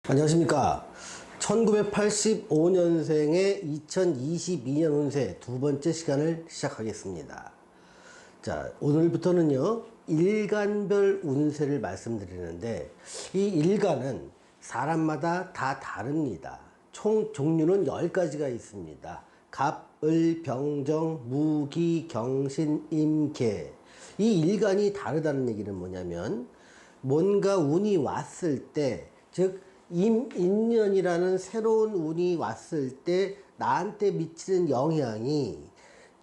안녕하십니까. 1985년생의 2022년 운세 두 번째 시간을 시작하겠습니다. 자, 오늘부터는요, 일간별 운세를 말씀드리는데, 이 일간은 사람마다 다 다릅니다. 총 종류는 10가지가 있습니다. 갑, 을, 병정, 무기, 경신, 임, 개. 이 일간이 다르다는 얘기는 뭐냐면, 뭔가 운이 왔을 때, 즉, 임인년이라는 새로운 운이 왔을 때 나한테 미치는 영향이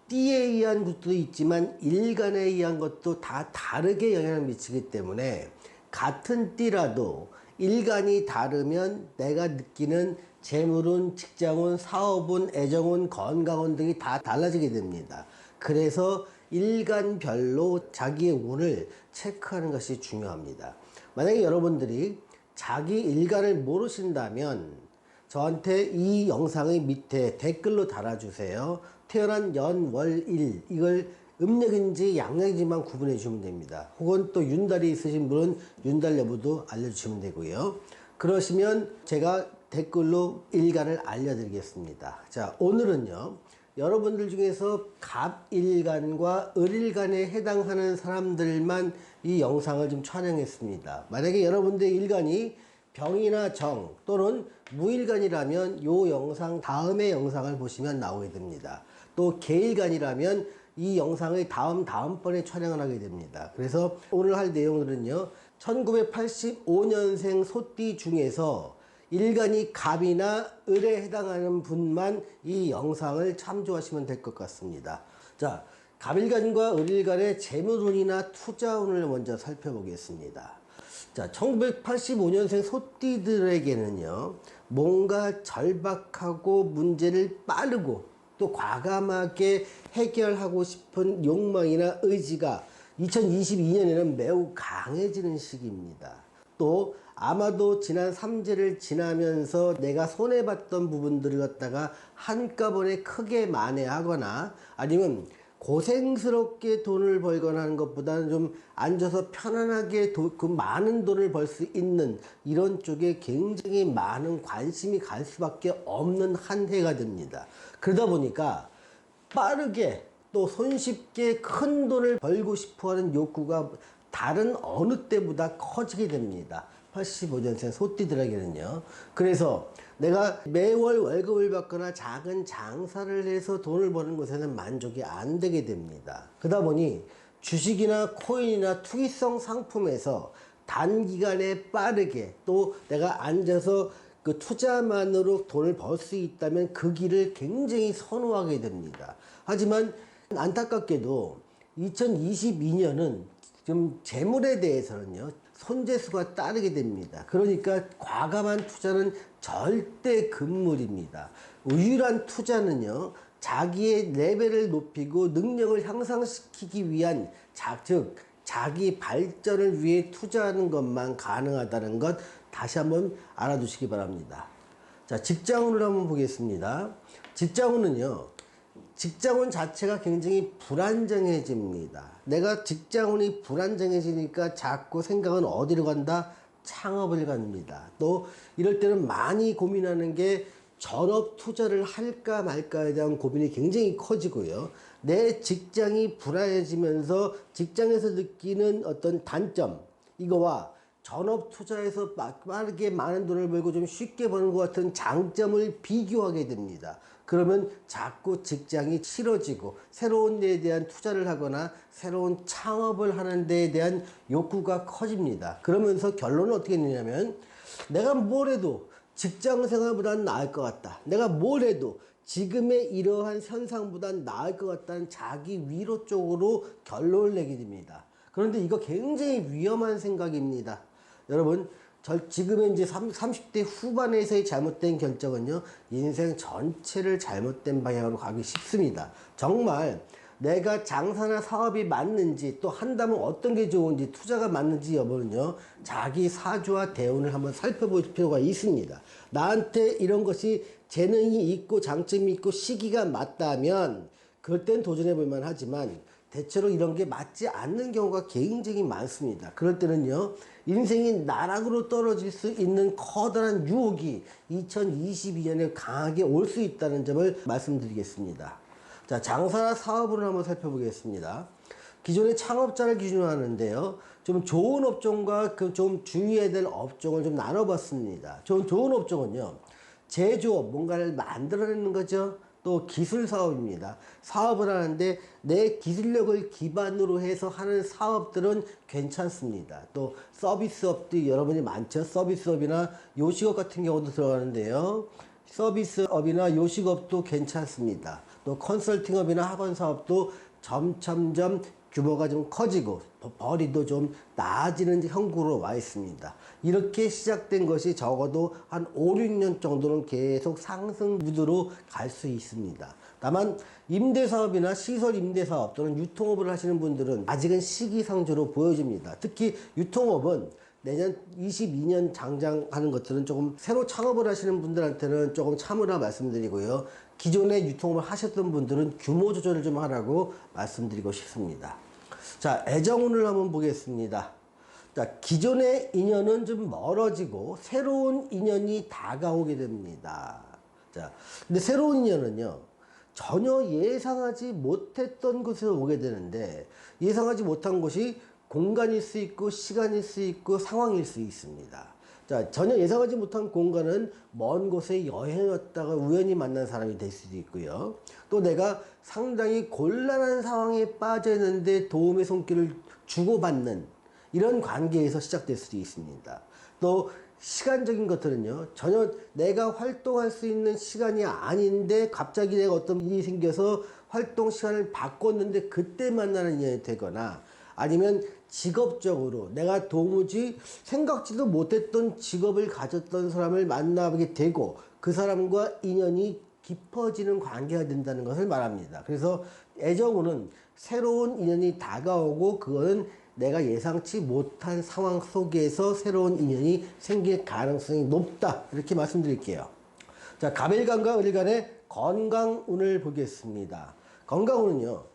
띠에 의한 것도 있지만 일간에 의한 것도 다 다르게 영향을 미치기 때문에 같은 띠라도 일간이 다르면 내가 느끼는 재물운, 직장운, 사업운, 애정운, 건강운 등이 다 달라지게 됩니다. 그래서 일간별로 자기의 운을 체크하는 것이 중요합니다. 만약에 여러분들이 자기 일간을 모르신다면 저한테 이 영상의 밑에 댓글로 달아주세요. 태어난 연, 월, 일 이걸 음력인지 양력인지만 구분해 주시면 됩니다. 혹은 또 윤달이 있으신 분은 윤달 여부도 알려주시면 되고요. 그러시면 제가 댓글로 일간을 알려드리겠습니다. 자, 오늘은요, 여러분들 중에서 갑일간과 을일간에 해당하는 사람들만 이 영상을 좀 촬영했습니다. 만약에 여러분들의 일간이 병이나 정 또는 무일간이라면 이 영상 다음의 영상을 보시면 나오게 됩니다. 또 개일간이라면 이 영상의 다음번에 촬영을 하게 됩니다. 그래서 오늘 할 내용들은요, 1985년생 소띠 중에서 일간이 갑이나 을에 해당하는 분만 이 영상을 참조하시면 될 것 같습니다. 자, 갑일간과 을일간의 재물운이나 투자운을 먼저 살펴보겠습니다. 자, 1985년생 소띠들에게는요, 뭔가 절박하고 문제를 빠르고 또 과감하게 해결하고 싶은 욕망이나 의지가 2022년에는 매우 강해지는 시기입니다. 또 아마도 지난 삼재를 지나면서 내가 손해봤던 부분들을 갖다가 한꺼번에 크게 만회하거나 아니면 고생스럽게 돈을 벌거나 하는 것보다는 좀 앉아서 편안하게 그 많은 돈을 벌 수 있는 이런 쪽에 굉장히 많은 관심이 갈 수밖에 없는 한 해가 됩니다. 그러다 보니까 빠르게 또 손쉽게 큰 돈을 벌고 싶어 하는 욕구가 다른 어느 때보다 커지게 됩니다. 85년생 소띠들에게는요. 그래서 내가 매월 월급을 받거나 작은 장사를 해서 돈을 버는 것에는 만족이 안 되게 됩니다. 그러다 보니 주식이나 코인이나 투기성 상품에서 단기간에 빠르게 또 내가 앉아서 그 투자만으로 돈을 벌 수 있다면 그 길을 굉장히 선호하게 됩니다. 하지만 안타깝게도 2022년은 좀 재물에 대해서는요, 손재수가 따르게 됩니다. 그러니까 과감한 투자는 절대 금물입니다. 유일한 투자는요, 자기의 레벨을 높이고 능력을 향상시키기 위한 즉 자기 발전을 위해 투자하는 것만 가능하다는 것 다시 한번 알아두시기 바랍니다. 자, 직장운을 한번 보겠습니다. 직장운은요, 직장운 자체가 굉장히 불안정해집니다. 내가 직장운이 불안정해지니까 자꾸 생각은 어디로 간다? 창업을 갑니다. 또 이럴 때는 많이 고민하는 게 전업 투자를 할까 말까에 대한 고민이 굉장히 커지고요. 내 직장이 불안해지면서 직장에서 느끼는 어떤 단점, 이거와 전업 투자에서 빠르게 많은 돈을 벌고 좀 쉽게 버는 것 같은 장점을 비교하게 됩니다. 그러면 자꾸 직장이 싫어지고 새로운 데에 대한 투자를 하거나 새로운 창업을 하는 데에 대한 욕구가 커집니다. 그러면서 결론은 어떻게 되냐면 내가 뭘 해도 직장 생활보다는 나을 것 같다. 내가 뭘 해도 지금의 이러한 현상보다는 나을 것 같다는 자기 위로 쪽으로 결론을 내게 됩니다. 그런데 이거 굉장히 위험한 생각입니다. 여러분, 지금의 이제 30대 후반에서의 잘못된 결정은요, 인생 전체를 잘못된 방향으로 가기 쉽습니다. 정말 내가 장사나 사업이 맞는지 또 한다면 어떤 게 좋은지 투자가 맞는지 여부는요, 자기 사주와 대운을 한번 살펴볼 필요가 있습니다. 나한테 이런 것이 재능이 있고 장점이 있고 시기가 맞다면 그럴 땐 도전해 볼 만하지만 대체로 이런 게 맞지 않는 경우가 굉장히 많습니다. 그럴 때는요, 인생이 나락으로 떨어질 수 있는 커다란 유혹이 2022년에 강하게 올 수 있다는 점을 말씀드리겠습니다. 자, 장사나 사업을 한번 살펴보겠습니다. 기존의 창업자를 기준으로 하는데요, 좀 좋은 업종과 그 좀 주의해야 될 업종을 좀 나눠봤습니다. 좋은 업종은요, 제조업, 뭔가를 만들어내는 거죠. 또 기술 사업입니다. 사업을 하는데 내 기술력을 기반으로 해서 하는 사업들은 괜찮습니다. 또 서비스업도 여러분이 많죠. 서비스업이나 요식업 같은 경우도 들어가는데요. 서비스업이나 요식업도 괜찮습니다. 또 컨설팅업이나 학원 사업도 점점점 규모가 좀 커지고 벌이도 좀 나아지는 형국으로 와 있습니다. 이렇게 시작된 것이 적어도 한 5, 6년 정도는 계속 상승 무드로 갈 수 있습니다. 다만 임대사업이나 시설 임대사업 또는 유통업을 하시는 분들은 아직은 시기상조로 보여집니다. 특히 유통업은 내년 22년 장장하는 것들은 조금 새로 창업을 하시는 분들한테는 조금 참으라 말씀드리고요. 기존에 유통업을 하셨던 분들은 규모 조절을 좀 하라고 말씀드리고 싶습니다. 자, 애정운을 한번 보겠습니다. 자, 기존의 인연은 좀 멀어지고 새로운 인연이 다가오게 됩니다. 자, 근데 새로운 인연은요, 전혀 예상하지 못했던 곳에서 오게 되는데, 예상하지 못한 곳이 공간일 수 있고 시간일 수 있고 상황일 수 있습니다. 자, 전혀 예상하지 못한 공간은 먼 곳에 여행 왔다가 우연히 만난 사람이 될 수도 있고요. 또 내가 상당히 곤란한 상황에 빠져 있는데 도움의 손길을 주고받는 이런 관계에서 시작될 수도 있습니다. 또 시간적인 것들은요, 전혀 내가 활동할 수 있는 시간이 아닌데 갑자기 내가 어떤 일이 생겨서 활동 시간을 바꿨는데 그때 만나는 인연이 되거나, 아니면 직업적으로 내가 도무지 생각지도 못했던 직업을 가졌던 사람을 만나게 되고 그 사람과 인연이 깊어지는 관계가 된다는 것을 말합니다. 그래서 애정운은 새로운 인연이 다가오고 그거는 내가 예상치 못한 상황 속에서 새로운 인연이 생길 가능성이 높다, 이렇게 말씀드릴게요. 자, 갑일간과 을일간의 건강운을 보겠습니다. 건강운은요,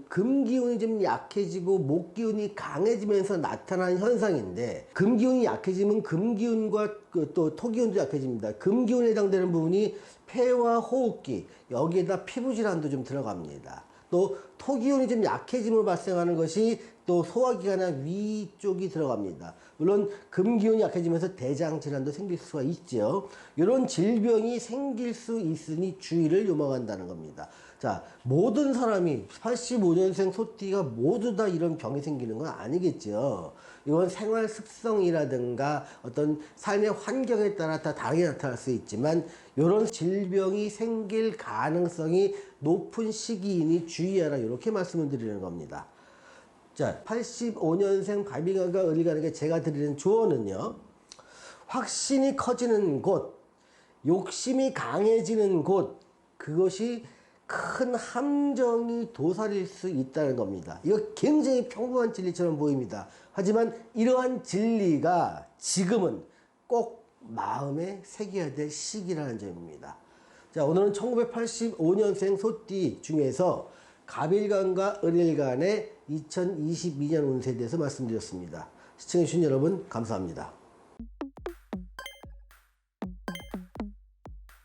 금기운이 좀 약해지고 목기운이 강해지면서 나타나는 현상인데, 금기운이 약해지면 금기운과 또 토기운도 약해집니다. 금기운에 해당되는 부분이 폐와 호흡기, 여기에다 피부질환도 좀 들어갑니다. 또 토기운이 좀 약해짐으로 발생하는 것이 또 소화기관이나 위 쪽이 들어갑니다. 물론 금기운이 약해지면서 대장질환도 생길 수가 있죠. 이런 질병이 생길 수 있으니 주의를 요망한다는 겁니다. 자, 모든 사람이 85년생 소띠가 모두 다 이런 병이 생기는 건 아니겠죠. 이건 생활 습성이라든가 어떤 삶의 환경에 따라 다 다르게 나타날 수 있지만, 이런 질병이 생길 가능성이 높은 시기이니 주의하라, 이렇게 말씀을 드리는 겁니다. 자, 85년생 갑일간과 을일간에게 제가 드리는 조언은요, 확신이 커지는 곳, 욕심이 강해지는 곳, 그것이 큰 함정이 도사릴 수 있다는 겁니다. 이거 굉장히 평범한 진리처럼 보입니다. 하지만 이러한 진리가 지금은 꼭 마음에 새겨야 될 시기라는 점입니다. 자, 오늘은 1985년생 소띠 중에서 갑일간과 을일간의 2022년 운세에 대해서 말씀드렸습니다. 시청해주신 여러분 감사합니다.